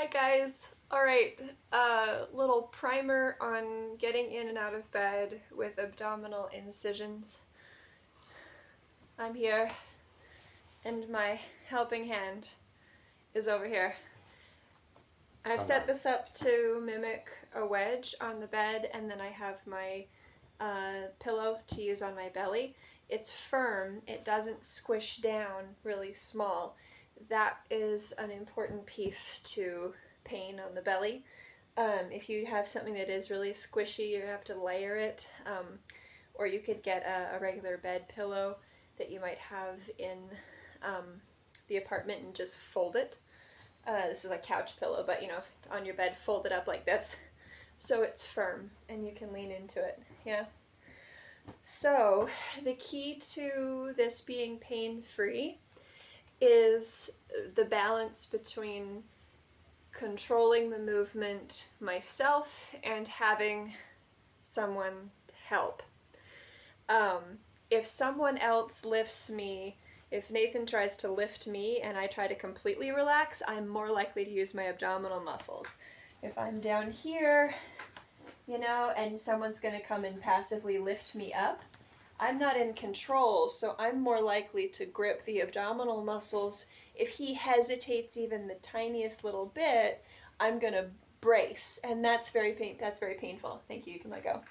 Hi guys! Alright, little primer on getting in and out of bed with abdominal incisions. I'm here, and my helping hand is over here. I've set this up to mimic a wedge on the bed, and then I have my pillow to use on my belly. It's firm, it doesn't squish down really small. That is an important piece to pain on the belly. If you have something that is really squishy, you have to layer it, or you could get a regular bed pillow that you might have in the apartment and just fold it. This is a couch pillow, but on your bed, fold it up like this so it's firm and you can lean into it. Yeah. So the key to this being pain-free is the balance between controlling the movement myself and having someone help. If someone else lifts me, if Nathan tries to lift me and I try to completely relax, I'm more likely to use my abdominal muscles. If I'm down here, and someone's going to come and passively lift me up, I'm not in control, so I'm more likely to grip the abdominal muscles. If he hesitates even the tiniest little bit, I'm going to brace, and that's very painful. Thank you, you can let go.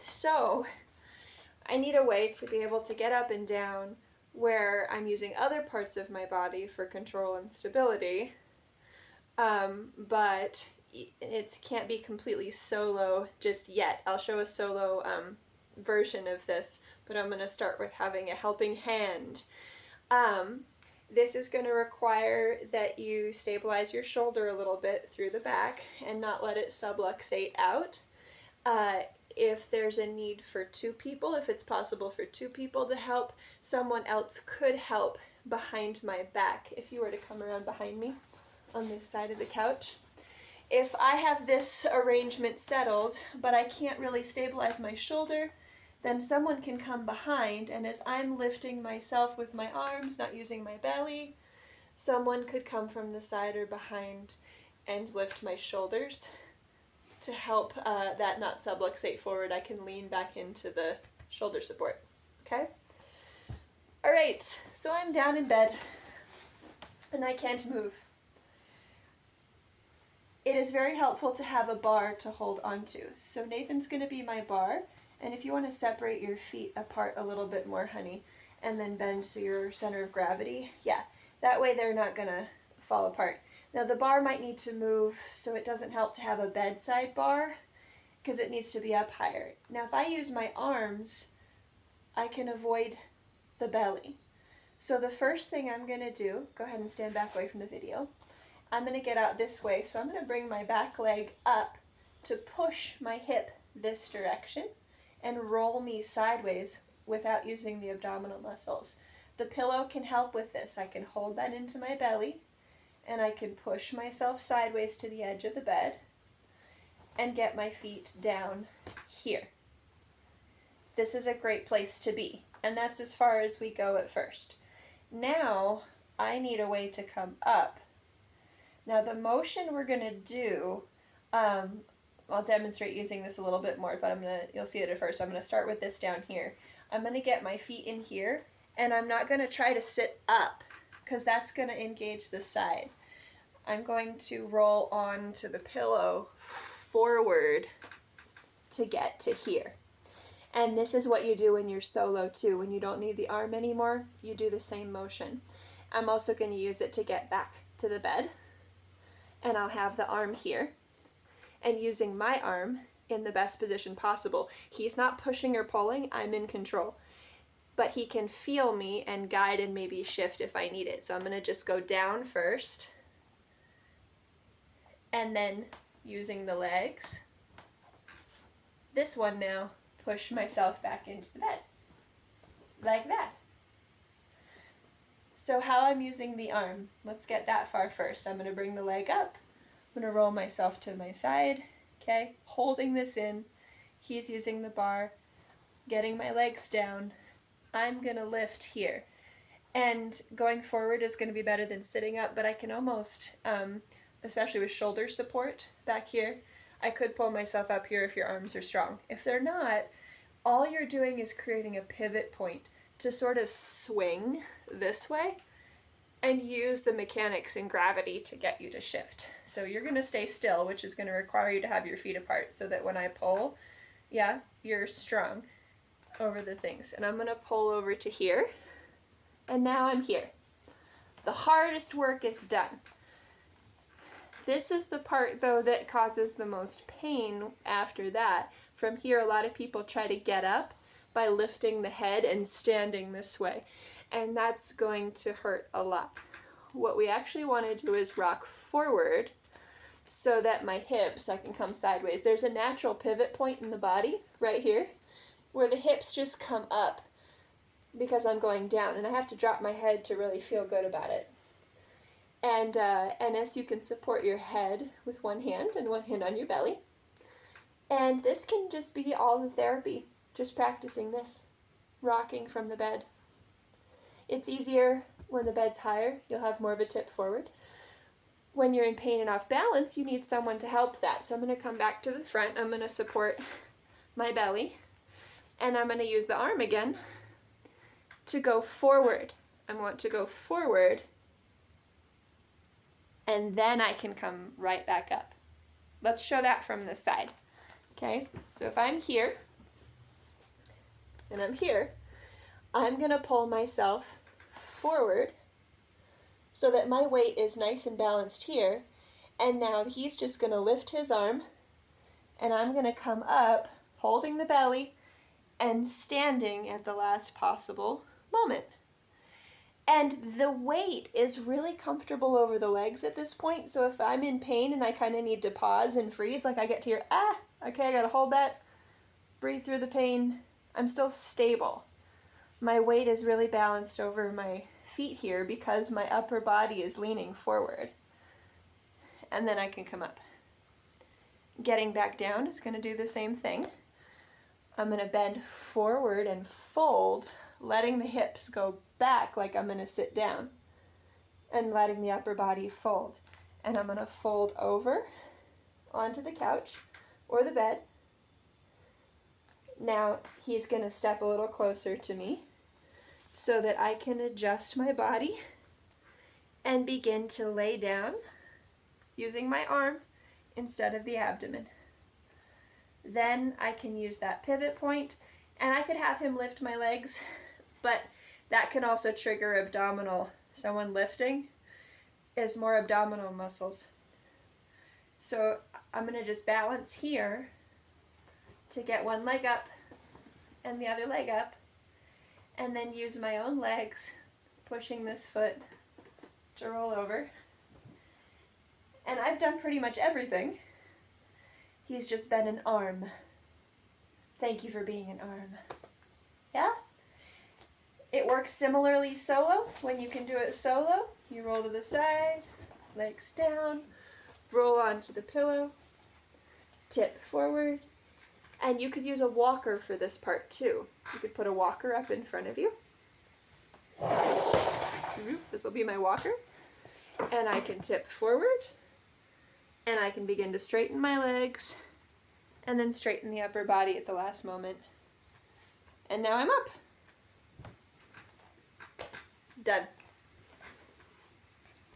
So I need a way to be able to get up and down where I'm using other parts of my body for control and stability, but it can't be completely solo just yet. I'll show a solo version of this, but I'm going to start with having a helping hand. This is going to require that you stabilize your shoulder a little bit through the back and not let it subluxate out. If there's a need for two people, if it's possible for two people to help, someone else could help behind my back. If you were to come around behind me on this side of the couch. If I have this arrangement settled, but I can't really stabilize my shoulder, then someone can come behind, and as I'm lifting myself with my arms, not using my belly, someone could come from the side or behind and lift my shoulders to help that not subluxate forward. I can lean back into the shoulder support. Okay? All right, so I'm down in bed, and I can't move. It is very helpful to have a bar to hold onto. So Nathan's going to be my bar, and if you want to separate your feet apart a little bit more, honey, and then bend to your center of gravity, yeah, that way they're not going to fall apart. Now the bar might need to move, so it doesn't help to have a bedside bar because it needs to be up higher. Now if I use my arms, I can avoid the belly. So the first thing I'm going to do, go ahead and stand back away from the video. I'm going to get out this way, so I'm going to bring my back leg up to push my hip this direction and roll me sideways without using the abdominal muscles. The pillow can help with this. I can hold that into my belly, and I can push myself sideways to the edge of the bed and get my feet down here. This is a great place to be, and that's as far as we go at first. Now, I need a way to come up. Now the motion we're going to do, I'll demonstrate using this a little bit more, but you'll see it at first. I'm going to start with this down here. I'm going to get my feet in here, and I'm not going to try to sit up, because that's going to engage the side. I'm going to roll onto the pillow forward to get to here. And this is what you do when you're solo too. When you don't need the arm anymore, you do the same motion. I'm also going to use it to get back to the bed. And I'll have the arm here. And using my arm in the best position possible. He's not pushing or pulling, I'm in control. But he can feel me and guide and maybe shift if I need it. So I'm going to just go down first, and then using the legs, this one now, push myself back into the bed, like that. So how I'm using the arm, let's get that far first. I'm going to bring the leg up, I'm going to roll myself to my side, okay, holding this in. He's using the bar, getting my legs down. I'm going to lift here. And going forward is going to be better than sitting up, but I can almost, especially with shoulder support back here, I could pull myself up here if your arms are strong. If they're not, all you're doing is creating a pivot point to sort of swing this way and use the mechanics and gravity to get you to shift. So you're going to stay still, which is going to require you to have your feet apart so that when I pull, yeah, you're strong over the things. And I'm going to pull over to here. And now I'm here. The hardest work is done. This is the part, though, that causes the most pain after that. From here, a lot of people try to get up by lifting the head and standing this way. And that's going to hurt a lot. What we actually want to do is rock forward so that my hips, I can come sideways. There's a natural pivot point in the body right here where the hips just come up because I'm going down, and I have to drop my head to really feel good about it. And as you can support your head with one hand and one hand on your belly. And this can just be all the therapy, just practicing this, rocking from the bed. It's easier when the bed's higher, you'll have more of a tip forward. When you're in pain and off balance, you need someone to help that. So I'm going to come back to the front, I'm going to support my belly, and I'm going to use the arm again to go forward. I want to go forward, and then I can come right back up. Let's show that from this side. Okay, so if I'm here, and I'm here, I'm gonna pull myself forward so that my weight is nice and balanced here, and now he's just gonna lift his arm, and I'm gonna come up, holding the belly, and standing at the last possible moment. And the weight is really comfortable over the legs at this point, so if I'm in pain and I kind of need to pause and freeze, like I get to here, okay, I gotta hold that, breathe through the pain, I'm still stable. My weight is really balanced over my feet here because my upper body is leaning forward. And then I can come up. Getting back down is gonna do the same thing. I'm gonna bend forward and fold, letting the hips go back like I'm going to sit down, and letting the upper body fold. And I'm going to fold over onto the couch or the bed. Now he's going to step a little closer to me so that I can adjust my body and begin to lay down using my arm instead of the abdomen. Then I can use that pivot point, and I could have him lift my legs, but that can also trigger abdominal. Someone lifting is more abdominal muscles. So I'm going to just balance here to get one leg up and the other leg up, and then use my own legs, pushing this foot to roll over. And I've done pretty much everything. He's just been an arm. Thank you for being an arm. Yeah? It works similarly solo. When you can do it solo, you roll to the side, legs down, roll onto the pillow, tip forward, and you could use a walker for this part too. You could put a walker up in front of you. This will be my walker. And I can tip forward, and I can begin to straighten my legs, and then straighten the upper body at the last moment. And now I'm up. Done.